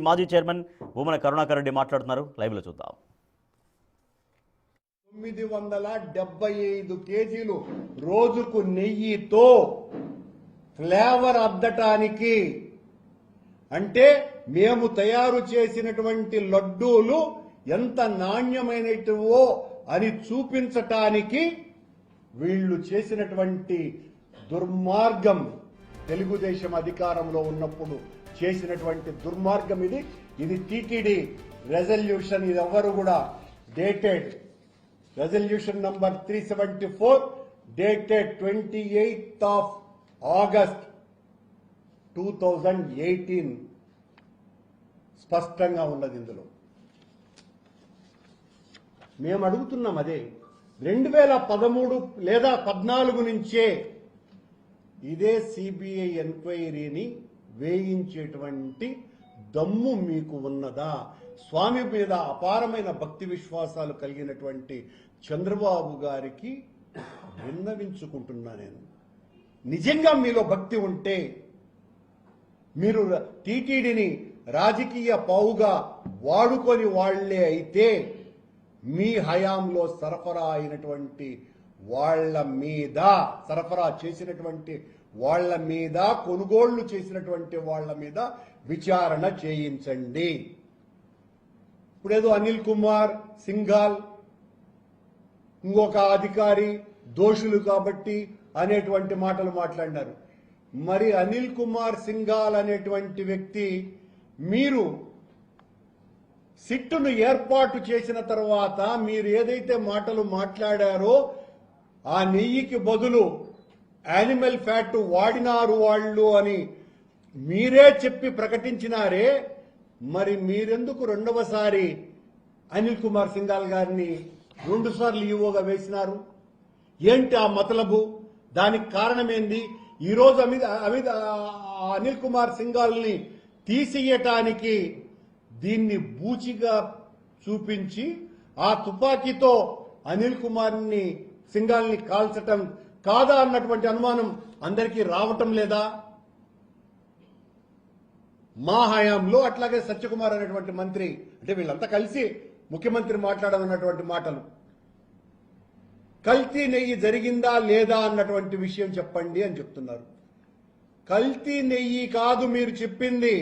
మాజీ చైర్మన్ భూమన కరుణాకర్ రెడ్డి మాట్లాడుతున్నారు. లైవ్ లో చూద్దాం. 975 కేజీలు రోజుకు నెయ్యితో ఫ్లేవర్ అద్దటానికి, అంటే మేము తయారు చేసినటువంటి లడ్డూలు ఎంత నాణ్యమైనవో అని చూపించటానికి వీళ్ళు చేసినటువంటి దుర్మార్గం, తెలుగుదేశం అధికారంలో ఉన్నప్పుడు చేసినటువంటి దుర్మార్గం ఇది టీటీడీ రెజల్యూషన్. ఇది ఎవరు కూడా dated resolution number 374 dated 28th of August 2018 స్పష్టంగా ఉన్నది. ఇందులో మేము అడుగుతున్నాం అదే 2013 లేదా 14 నుంచే ఇదే సిబిఐ ఎంక్వైరీని వేయించేటువంటి దమ్ము మీకు ఉన్నదా? స్వామి మీద అపారమైన భక్తి విశ్వాసాలు కలిగినటువంటి చంద్రబాబు గారికి విన్నవించుకుంటున్నా నేను. నిజంగా మీలో భక్తి ఉంటే మీరు టీటీడీని రాజకీయ పావుగా వాడుకొని వాళ్లే అయితే మీ హయాంలో సరఫరా అయినటువంటి వాళ్ల మీద, సరఫరా చేసినటువంటి వాళ్ల మీద, కొనుగోళ్లు చేసినటువంటి వాళ్ల మీద విచారణ చేయించండి. ఇప్పుడేదో అనిల్ కుమార్ సింఘాల్ ఇంకొక అధికారి దోషులు కాబట్టి అనేటువంటి మాటలు మాట్లాడినారు. మరి అనిల్ కుమార్ సింఘాల్ అనేటువంటి వ్యక్తి మీరు సిట్టును ఏర్పాటు చేసిన తర్వాత మీరు ఏదైతే మాటలు మాట్లాడారో ఆ నెయ్యికి బదులు యానిమల్ ఫ్యాట్ వాడినారు వాళ్ళు అని మీరే చెప్పి ప్రకటించినారే, మరి మీరెందుకు రెండవసారి అనిల్ కుమార్ సింఘాల్ గారిని 2 సార్లు ఈవోగా వేసినారు? ఏంటి ఆ మతలబు? దానికి కారణమేంది? ఈరోజు అనిల్ కుమార్ సింఘాల్ని తీసియటానికి దీన్ని బూచిగా చూపించి ఆ తుపాకీతో అనిల్ కుమార్ని సింఘాల్ని కాల్చటం కాదా అన్నటువంటి అనుమానం అందరికీ రావటం లేదా? మా హయాంలో అట్లాగే సత్యకుమార్ అనేటువంటి మంత్రి, అంటే వీళ్ళంతా కలిసి ముఖ్యమంత్రి మాట్లాడమన్నటువంటి మాటలు, కల్తీ నెయ్యి జరిగిందా లేదా అన్నటువంటి విషయం చెప్పండి అని చెప్తున్నారు. కల్తీ నెయ్యి కాదు మీరు చెప్పింది,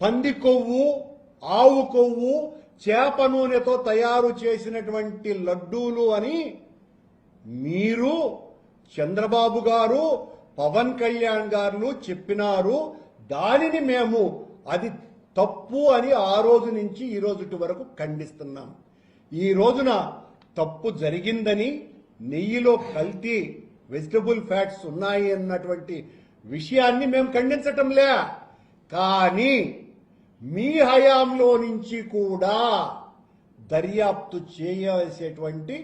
పంది కొవ్వు, ఆవు కొవ్వు, చేప నూనెతో తయారు చేసినటువంటి లడ్డూలు అని మీరు, చంద్రబాబు గారు, పవన్ కళ్యాణ్ గారు చెప్పినారు. దానిని మేము అది తప్పు అని ఆ రోజు నుంచి ఈ రోజు వరకు ఖండిస్తున్నాం. ఈ రోజున తప్పు జరిగిందని, నెయ్యిలో కల్తీ వెజిటబుల్ ఫ్యాట్స్ ఉన్నాయి అన్నటువంటి విషయాన్ని మేము ఖండించటంలే. కానీ మీ హయాంలో నుంచి కూడా దర్యాప్తు చేయవలసేటువంటి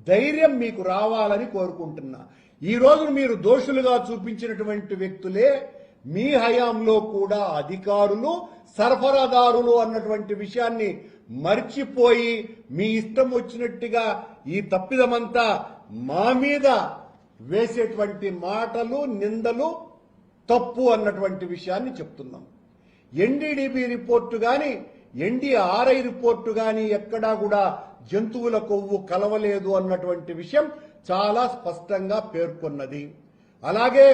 ధైర్యం మీకు రావాలని కోరుకుంటున్నా. ఈ రోజు మీరు దోషులుగా చూపించినటువంటి వ్యక్తులే మీ హయాంలో కూడా అధికారులు, సరఫరాదారులు అన్నటువంటి విషయాన్ని మర్చిపోయి మీ ఇష్టం వచ్చినట్టుగా ఈ తప్పిదమంతా మా మీద వేసేటువంటి మాటలు, నిందలు తప్పు అన్నటువంటి విషయాన్ని చెప్తున్నాం. ఎన్డీడీబీ రిపోర్టు గాని, ఎన్డీఆర్ఐ రిపోర్టు గాని ఎక్కడా కూడా జంతువుల కొవ్వు కలవలేదు అన్నటువంటి విషయం చాలా స్పష్టంగా పేర్కొన్నది. అలాగే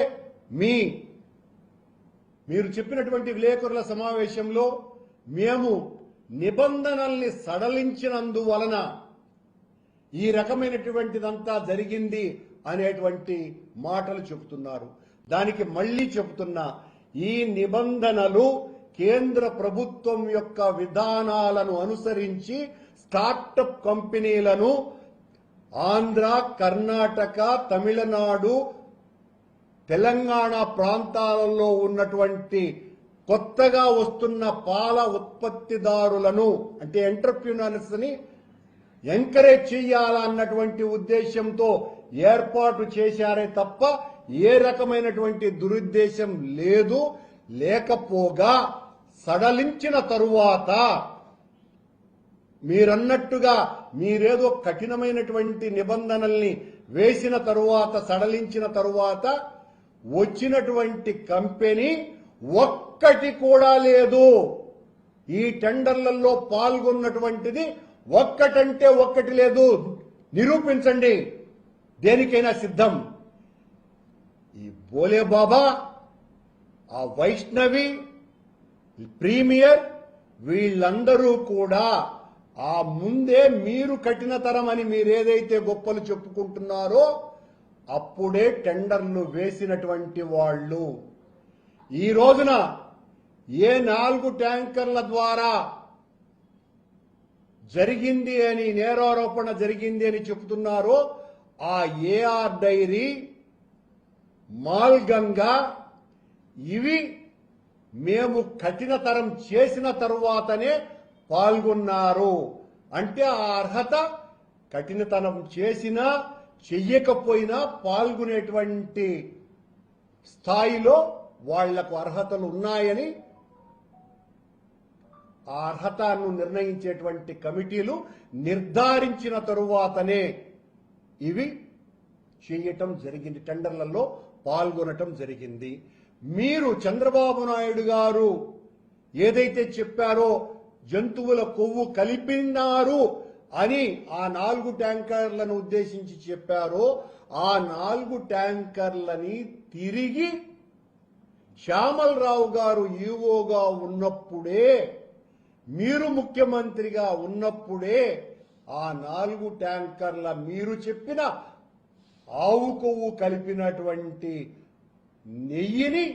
మీరు చెప్పినటువంటి విలేకరుల సమావేశంలో మేము నిబంధనల్ని సడలించినందువలన ఈ రకమైనటువంటిదంతా జరిగింది అనేటువంటి మాటలు చెబుతున్నారు. దానికి మళ్లీ చెబుతున్నా, ఈ నిబంధనలు కేంద్ర ప్రభుత్వం యొక్క విధానాలను అనుసరించి స్టార్టప్ కంపెనీలను ఆంధ్ర, కర్ణాటక, తమిళనాడు, తెలంగాణ ప్రాంతాలలో ఉన్నటువంటి కొత్తగా వస్తున్న పాల ఉత్పత్తిదారులను, అంటే ఎంటర్ప్రినర్స్ ని ఎంకరేజ్ చేయాలన్నటువంటి ఉద్దేశంతో ఏర్పాటు చేశారే తప్ప ఏ రకమైనటువంటి దురుద్దేశం లేదు. లేకపోగా సడలించిన తరువాత మీరన్నట్టుగా మీరేదో కఠినమైనటువంటి నిబంధనల్ని వేసిన తరువాత, సడలించిన తరువాత వచ్చినటువంటి కంపెనీ ఒక్కటి కూడా లేదు. ఈ టెండర్లలో పాల్గొన్నటువంటిది ఒక్కటంటే ఒక్కటి లేదు, నిరూపించండి, దేనికైనా సిద్ధం. ఈ బోలే బాబా, ఆ వైష్ణవి, ప్రీమియర్, వీళ్ళందరూ కూడా ఆ ముందే మీరు కఠినతరం అని మీరేదైతే గొప్పలు చెప్పుకుంటున్నారో అప్పుడే టెండర్లు వేసినటువంటి వాళ్ళు. ఈ రోజున ఏ 4 ట్యాంకర్ల ద్వారా జరిగింది అని, నేరారోపణ జరిగింది అని చెబుతున్నారో ఆ ఏఆర్ డైరీ, మాల్గంగా, ఇవి మేము కఠినతరం చేసిన తరువాతనే పాల్గొన్నారు. అంటే ఆ అర్హత కఠినతరం చేసినా చెయ్యకపోయినా పాల్గొనేటువంటి స్థాయిలో వాళ్లకు అర్హతలు ఉన్నాయని ఆ అర్హతను నిర్ణయించేటువంటి కమిటీలు నిర్ధారించిన తరువాతనే ఇవి చేయటం జరిగింది, టెండర్లలో పాల్గొనటం జరిగింది. మీరు చంద్రబాబు నాయుడు గారు ఏదైతే చెప్పారో జంతువుల కొవ్వు కలిపినారు అని ఆ 4 ట్యాంకర్లను ఉద్దేశించి చెప్పారో ఆ 4 ట్యాంకర్లని తిరిగి శ్యామలరావు గారు ఈవోగా ఉన్నప్పుడే, మీరు ముఖ్యమంత్రిగా ఉన్నప్పుడే ఆ 4 ట్యాంకర్ల మీరు చెప్పిన ఆవు కొవ్వు కలిపినటువంటి నెయ్యిని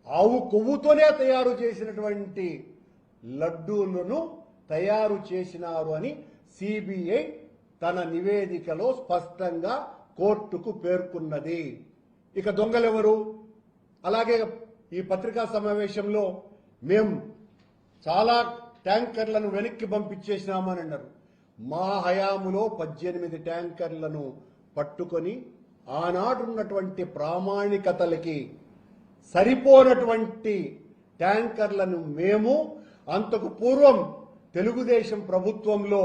ఆవు కొవ్వుతోనే తయారు చేసినటువంటి లడ్డూలను తయారు చేసినారు అని సిబిఐ తన నివేదికలో స్పష్టంగా కోర్టుకు పేర్కొన్నది. ఇక దొంగలెవరు? అలాగే ఈ పత్రికా సమావేశంలో మేము చాలా ట్యాంకర్లను వెనక్కి పంపించేసినామని అన్నారు. మా హయాములో 18 ట్యాంకర్లను పట్టుకొని ఆనాడున్నటువంటి ప్రామాణికతలకి సరిపోనటువంటి ట్యాంకర్లను మేము అంతకు పూర్వం తెలుగుదేశం ప్రభుత్వంలో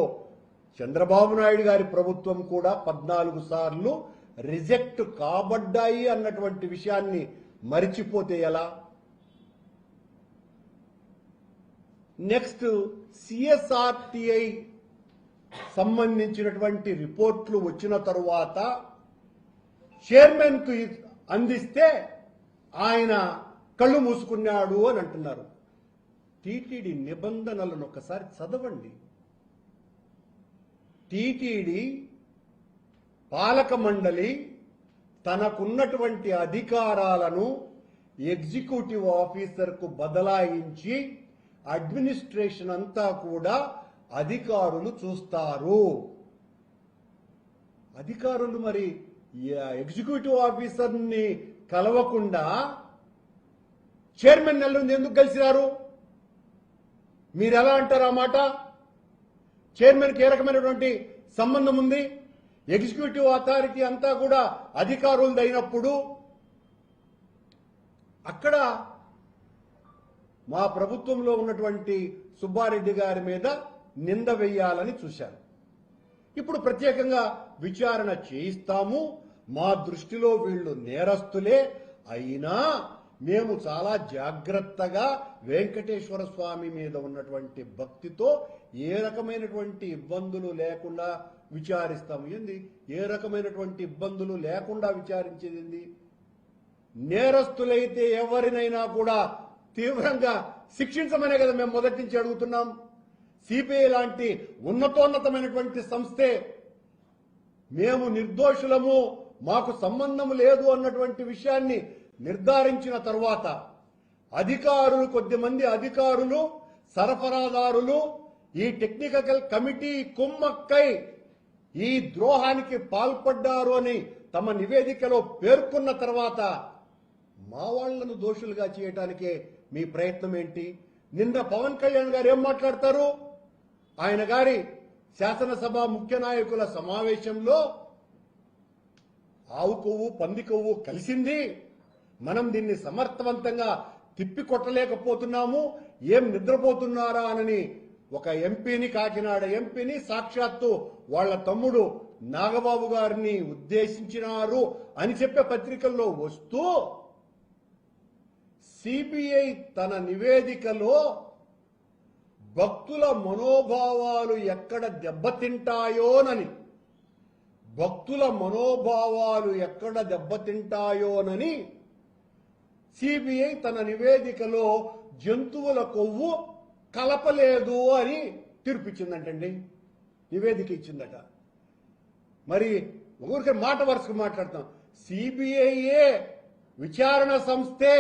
చంద్రబాబు నాయుడు గారి ప్రభుత్వం కూడా 14 సార్లు రిజెక్ట్ కాబడ్డాయి అన్నటువంటి విషయాన్ని మరిచిపోతే ఎలా? నెక్స్ట్ సిఎస్ఆర్టిఐ సంబంధించినటువంటి రిపోర్ట్లు వచ్చిన తరువాత చైర్మన్ కు అందిస్తే ఆయన కళ్ళు మూసుకున్నాడు అని అంటున్నారు. టీటీడీ నిబంధనలను ఒకసారి చదవండి. టీటీడీ పాలక మండలి తనకున్నటువంటి అధికారాలను ఎగ్జిక్యూటివ్ ఆఫీసర్కు బదలాయించి అడ్మినిస్ట్రేషన్ అంతా కూడా అధికారులు చూస్తారు. అధికారులు మరి ఎగ్జిక్యూటివ్ ఆఫీసర్ని కలవకుండా చైర్మన్ నెలలు ఎందుకు కలిసినారు? మీరు ఎలా అంటారు ఆ మాట? చైర్మన్కి ఏ రకమైనటువంటి సంబంధం ఉంది? ఎగ్జిక్యూటివ్ అథారిటీ అంతా కూడా అధికారులదైనప్పుడు అక్కడ మా ప్రభుత్వంలో ఉన్నటువంటి సుబ్బారెడ్డి గారి మీద నింద వేయాలని చూశారు. ఇప్పుడు ప్రత్యేకంగా విచారణ చేయిస్తాము, మా దృష్టిలో వీళ్ళు నేరస్తులే, అయినా మేము చాలా జాగ్రత్తగా వెంకటేశ్వర స్వామి మీద ఉన్నటువంటి భక్తితో ఏ రకమైనటువంటి ఇబ్బందులు లేకుండా విచారిస్తాము. ఏంది ఏ రకమైనటువంటి ఇబ్బందులు లేకుండా విచారించేది ఏంది? నేరస్తులైతే ఎవరినైనా కూడా తీవ్రంగా శిక్షించమనే కదా మేము మొదటి నుంచి అడుగుతున్నాం. సిబిఐ లాంటి ఉన్నతోన్నతమైనటువంటి సంస్థే మేము నిర్దోషులము, మాకు సంబంధం లేదు అన్నటువంటి విషయాన్ని నిర్ధారించిన తరువాత అధికారులు, కొద్దిమంది అధికారులు, సరఫరాదారులు ఈ టెక్నికల్ కమిటీ కుమ్మక్కై ఈ ద్రోహానికి పాల్పడ్డారు అని తమ నివేదికలో పేర్కొన్న తర్వాత మా వాళ్లను దోషులుగా చేయడానికే మీ ప్రయత్నం ఏంటి? నిన్న పవన్ కళ్యాణ్ గారు ఏం మాట్లాడతారు? ఆయన గారి శాసనసభ ముఖ్య నాయకుల సమావేశంలో ఆవు కొవ్వు పంది కొవ్వు కలిసింది, మనం దీన్ని సమర్థవంతంగా తిప్పికొట్టలేకపోతున్నాము, ఏం నిద్రపోతున్నారా అని ఒక ఎంపీని, కాకినాడ ఎంపీని సాక్షాత్తు వాళ్ళ తమ్ముడు నాగబాబు గారిని ఉద్దేశించినారు అని చెప్పే పత్రికల్లో వస్తూ సిబిఐ తన నివేదికలో భక్తుల మనోభావాలు ఎక్కడ దెబ్బతింటాయోనని సిబిఐ తన నివేదికలో జంతువుల కొవ్వు కలపలేదు అని తీర్పిచ్చిందంటండి. నివేదిక ఇచ్చిందట. మరి ఊరికే మాట వరుసకు మాట్లాడతాం. సిబిఐయే విచారణ సంస్థే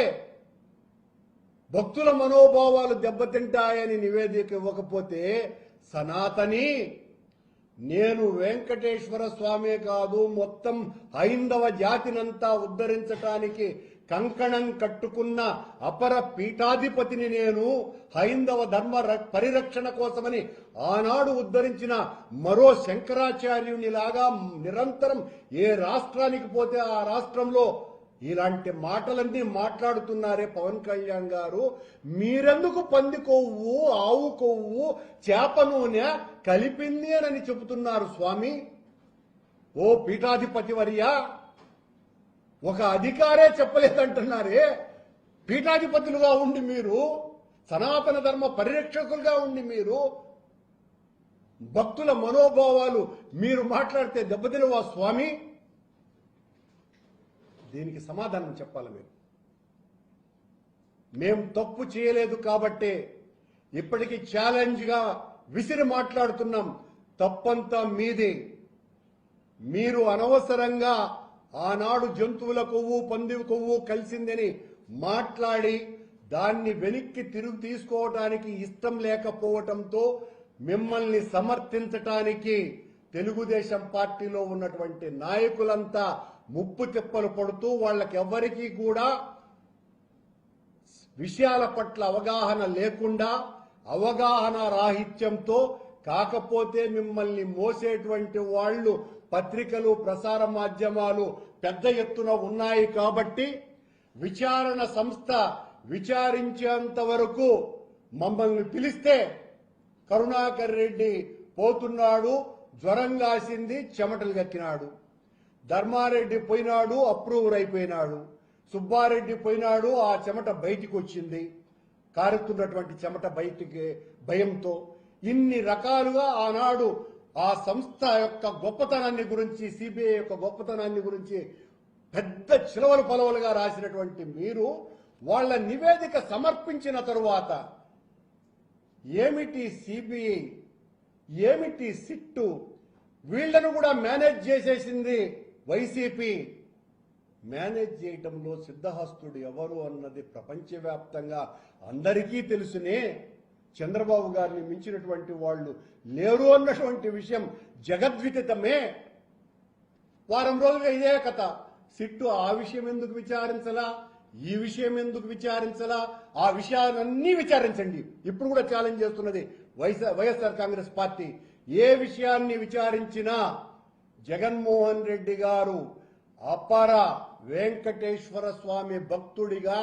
భక్తుల మనోభావాలు దెబ్బతింటాయని నివేదిక ఇవ్వకపోతే సనాతని నేను వెంకటేశ్వర స్వామే కాదు మొత్తం హైందవ జాతినంతా ఉద్ధరించటానికి కంకణం కట్టుకున్న అపర పీఠాధిపతిని నేను, హైందవ ధర్మ పరిరక్షణ కోసమని ఆనాడు ఉద్ధరించిన మరో శంకరాచార్యునిలాగా నిరంతరం ఏ రాష్ట్రానికి పోతే ఆ రాష్ట్రంలో ఇలాంటి మాటలన్నీ మాట్లాడుతున్నారే పవన్ కళ్యాణ్ గారు. మీరెందుకు పంది కొవ్వు, ఆవు కొవ్వు, చేప నూనె కలిపింది అని చెబుతున్నారు స్వామి? ఓ పీఠాధిపతి వర్యా, ఒక అధికారే చెప్పలేదంటున్నారే. పీఠాధిపతులుగా ఉండి మీరు, సనాతన ధర్మ పరిరక్షకులుగా ఉండి మీరు భక్తుల మనోభావాలు మీరు మాట్లాడితే దెబ్బతినవా స్వామి? దీనికి సమాధానం చెప్పాలి మీరు. మేం తప్పు చేయలేదు కాబట్టే ఇప్పటికీ ఛాలెంజ్గా విసిరి మాట్లాడుతున్నాం. తప్పంతా మీది. మీరు అనవసరంగా ఆనాడు జంతువుల కొవ్వు, పంది కొవ్వు కలిసిందని మాట్లాడి దాన్ని వెనక్కి తిరుగు తీసుకోవడానికి ఇష్టం లేకపోవటంతో మిమ్మల్ని సమర్థించటానికి తెలుగుదేశం పార్టీలో ఉన్నటువంటి నాయకులంతా ముప్పు తిప్పలు పడుతూ వాళ్ళకెవ్వరికీ కూడా విషయాల పట్ల అవగాహన లేకుండా, అవగాహన రాహిత్యంతో, కాకపోతే మిమ్మల్ని మోసేటువంటి వాళ్ళు పత్రికలు, ప్రసార మాధ్యమాలు పెద్ద ఎత్తున ఉన్నాయి కాబట్టి విచారణ సంస్థ విచారించేంత వరకు మమ్మల్ని పిలిస్తే కరుణాకర్ రెడ్డి పోతున్నాడు, జ్వరం కాసింది, చెమటలు గక్కినాడు. ధర్మారెడ్డి పోయినాడు, అప్రూవర్ అయిపోయినాడు. సుబ్బారెడ్డి పోయినాడు, ఆ చెమట బయటికి వచ్చింది, కారుతున్నటువంటి చెమట బయటికి భయంతో. ఇన్ని రకాలుగా ఆనాడు ఆ సంస్థ యొక్క గొప్పతనాన్ని గురించి, సిబిఐ యొక్క గొప్పతనాన్ని గురించి పెద్ద చిలవలు పలవలుగా రాసినటువంటి మీరు వాళ్ళ నివేదిక సమర్పించిన తరువాత ఏమిటి సిబిఐ, ఏమిటి సిట్టు, వీళ్లను కూడా మేనేజ్ చేసేసింది వైసీపీ. మేనేజ్ చేయటంలో సిద్ధహస్తుడు ఎవరు అన్నది ప్రపంచవ్యాప్తంగా అందరికీ తెలుసునే. చంద్రబాబు గారిని మించినటువంటి వాళ్ళు లేరు అన్నటువంటి విషయం జగద్విదితమే. వారం రోజులుగా ఇదే కథ. సిట్టు ఆ విషయం ఎందుకు విచారించలా, ఈ విషయం ఎందుకు విచారించలా, ఆ విషయాలన్నీ విచారించండి. ఇప్పుడు కూడా ఛాలెంజ్ చేస్తున్నది వైఎస్ఆర్ కాంగ్రెస్ పార్టీ. ఏ విషయాన్ని విచారించినా జగన్మోహన్ రెడ్డి గారు అపర వెంకటేశ్వర స్వామి భక్తుడిగా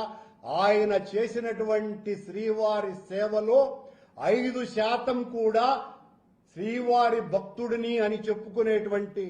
ఆయన చేసినటువంటి శ్రీవారి సేవలో 5% కూడా శ్రీవారి భక్తుడిని అని చెప్పుకునేటువంటి